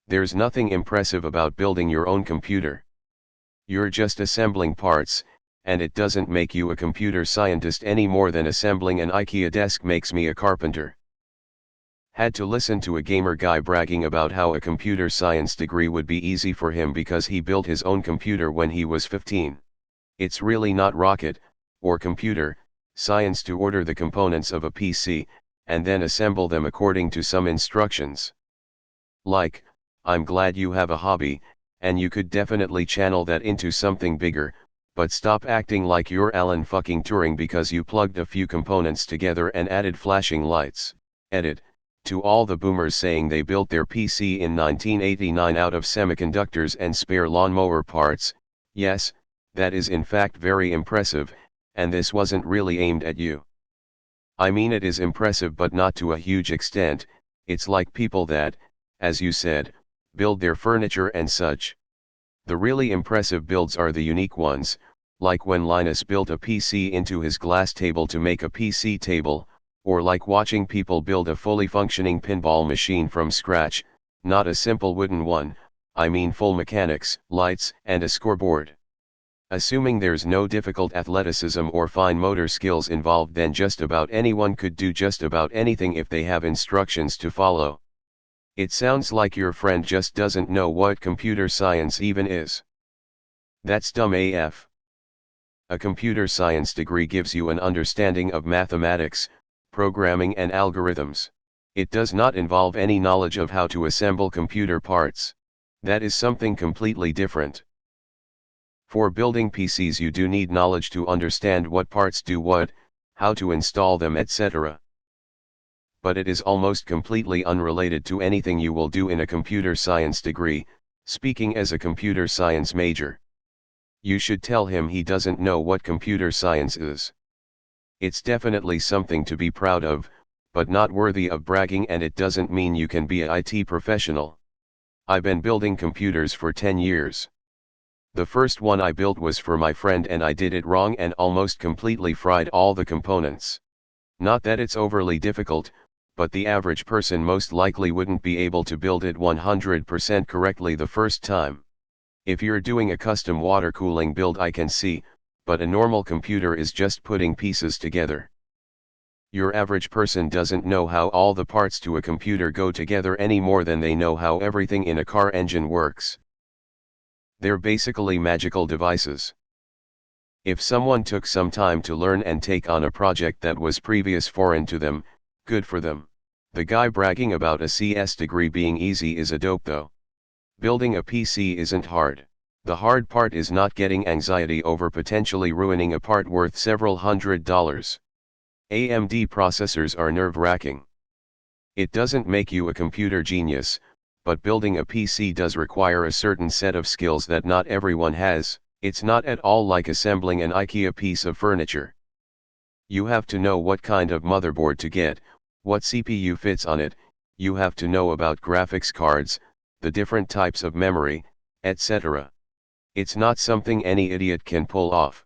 There's nothing impressive about building your own computer. You're just assembling parts, and it doesn't make you a computer scientist any more than assembling an Ikea desk makes me a carpenter. Had to listen to a gamer guy bragging about how a computer science degree would be easy for him because he built his own computer when he was 15. It's really not rocket, or computer, science to order the components of a PC, and then assemble them according to some instructions. Like, I'm glad you have a hobby, and you could definitely channel that into something bigger, but stop acting like you're Alan fucking Turing because you plugged a few components together and added flashing lights. Edit. To all the boomers saying they built their PC in 1989 out of semiconductors and spare lawnmower parts, yes, that is in fact very impressive, and this wasn't really aimed at you. I mean, it is impressive but not to a huge extent. It's like people that, as you said, build their furniture and such. The really impressive builds are the unique ones, like when Linus built a PC into his glass table to make a PC table, or like watching people build a fully functioning pinball machine from scratch, not a simple wooden one, I mean full mechanics, lights, and a scoreboard. Assuming there's no difficult athleticism or fine motor skills involved, then just about anyone could do just about anything if they have instructions to follow. It sounds like your friend just doesn't know what computer science even is. That's dumb AF. A computer science degree gives you an understanding of mathematics, programming and algorithms. It does not involve any knowledge of how to assemble computer parts. That is something completely different. For building PCs you do need knowledge to understand what parts do what, how to install them, etc. But it is almost completely unrelated to anything you will do in a computer science degree, speaking as a computer science major. You should tell him he doesn't know what computer science is. It's definitely something to be proud of, but not worthy of bragging, and it doesn't mean you can be an IT professional. I've been building computers for 10 years. The first one I built was for my friend and I did it wrong and almost completely fried all the components. Not that it's overly difficult, but the average person most likely wouldn't be able to build it 100% correctly the first time. If you're doing a custom water cooling build I can see, but a normal computer is just putting pieces together. Your average person doesn't know how all the parts to a computer go together any more than they know how everything in a car engine works. They're basically magical devices. If someone took some time to learn and take on a project that was previous foreign to them, good for them. The guy bragging about a CS degree being easy is a dope though. Building a PC isn't hard. The hard part is not getting anxiety over potentially ruining a part worth several $100s. AMD processors are nerve-wracking. It doesn't make you a computer genius, but building a PC does require a certain set of skills that not everyone has. It's not at all like assembling an Ikea piece of furniture. You have to know what kind of motherboard to get, what CPU fits on it, you have to know about graphics cards, the different types of memory, etc. It's not something any idiot can pull off.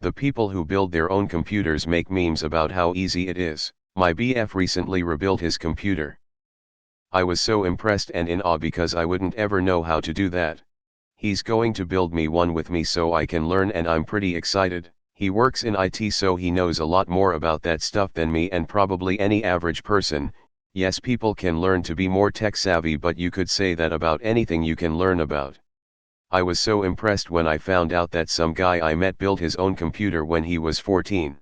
The people who build their own computers make memes about how easy it is. My BF recently rebuilt his computer. I was so impressed and in awe because I wouldn't ever know how to do that. He's going to build me one with me so I can learn, and I'm pretty excited. He works in IT so he knows a lot more about that stuff than me and probably any average person. Yes, people can learn to be more tech savvy, but you could say that about anything you can learn about. I was so impressed when I found out that some guy I met built his own computer when he was 14.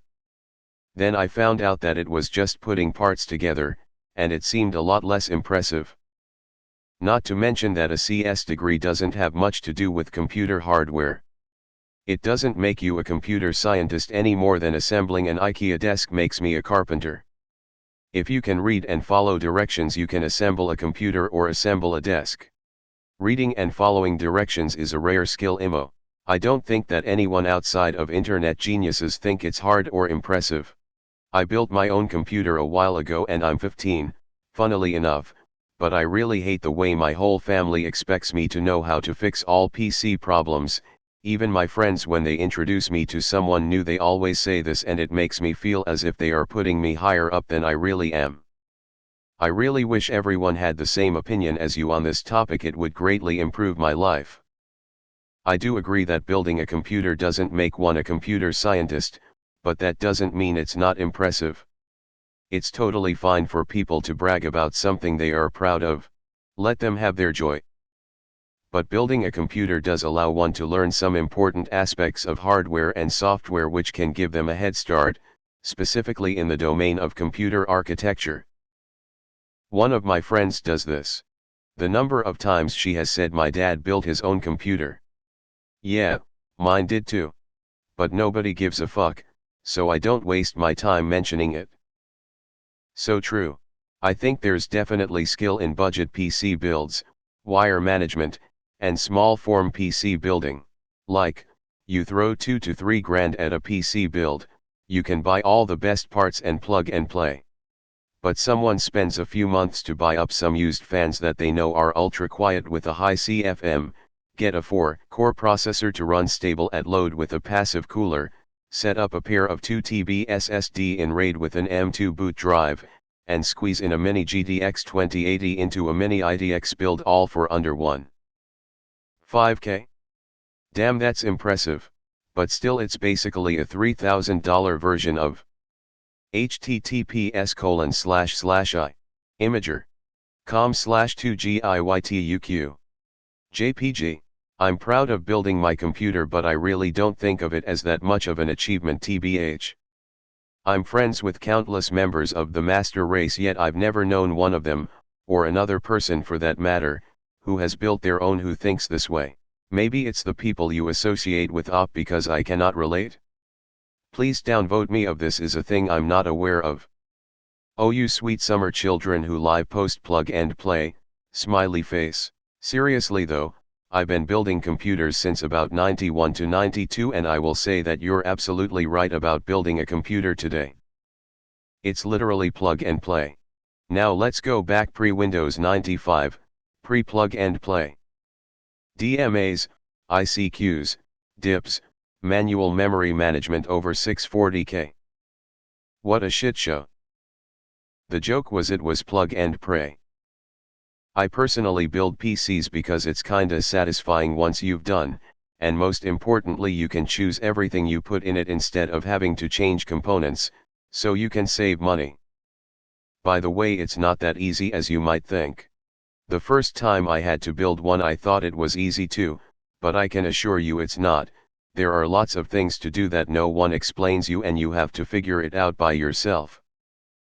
Then I found out that it was just putting parts together, and it seemed a lot less impressive. Not to mention that a CS degree doesn't have much to do with computer hardware. It doesn't make you a computer scientist any more than assembling an Ikea desk makes me a carpenter. If you can read and follow directions, you can assemble a computer or assemble a desk. Reading and following directions is a rare skill IMO. I don't think that anyone outside of internet geniuses think it's hard or impressive. I built my own computer a while ago and I'm 15, funnily enough, but I really hate the way my whole family expects me to know how to fix all PC problems. Even my friends, when they introduce me to someone new, they always say this, and it makes me feel as if they are putting me higher up than I really am. I really wish everyone had the same opinion as you on this topic. It would greatly improve my life. I do agree that building a computer doesn't make one a computer scientist, but that doesn't mean it's not impressive. It's totally fine for people to brag about something they are proud of. Let them have their joy. But building a computer does allow one to learn some important aspects of hardware and software which can give them a head start, specifically in the domain of computer architecture. One of my friends does this. The number of times she has said my dad built his own computer. Yeah, mine did too. But nobody gives a fuck, so I don't waste my time mentioning it. So true. I think there's definitely skill in budget PC builds, wire management, and small form PC building. Like, you throw 2 to 3 grand at a PC build, you can buy all the best parts and plug and play. But someone spends a few months to buy up some used fans that they know are ultra quiet with a high CFM, get a 4-core processor to run stable at load with a passive cooler, set up a pair of 2TB SSD in RAID with an M2 boot drive, and squeeze in a mini GTX 2080 into a mini IDX build, all for under 1.5K. Damn, that's impressive, but still it's basically a $3,000 version of https://imager.com/2giytuq. JPG. I'm proud of building my computer, but I really don't think of it as that much of an achievement, tbh. I'm friends with countless members of the master race, yet I've never known one of them, or another person for that matter, who has built their own who thinks this way. Maybe it's the people you associate with op, because I cannot relate. Please downvote me of this is a thing I'm not aware of. Oh, you sweet summer children who live post plug and play, smiley face. Seriously though, I've been building computers since about 91 to 92, and I will say that you're absolutely right about building a computer today. It's literally plug and play. Now let's go back pre-Windows 95, pre-plug and play. DMAs, ICQs, DIPs, manual memory management over 640K. What a shit show. The joke was it was plug and pray. I personally build PCs because it's kinda satisfying once you've done, and most importantly you can choose everything you put in it instead of having to change components, so you can save money. By the way, it's not that easy as you might think. The first time I had to build one I thought it was easy too, but I can assure you it's not. There are lots of things to do that no one explains you, and you have to figure it out by yourself.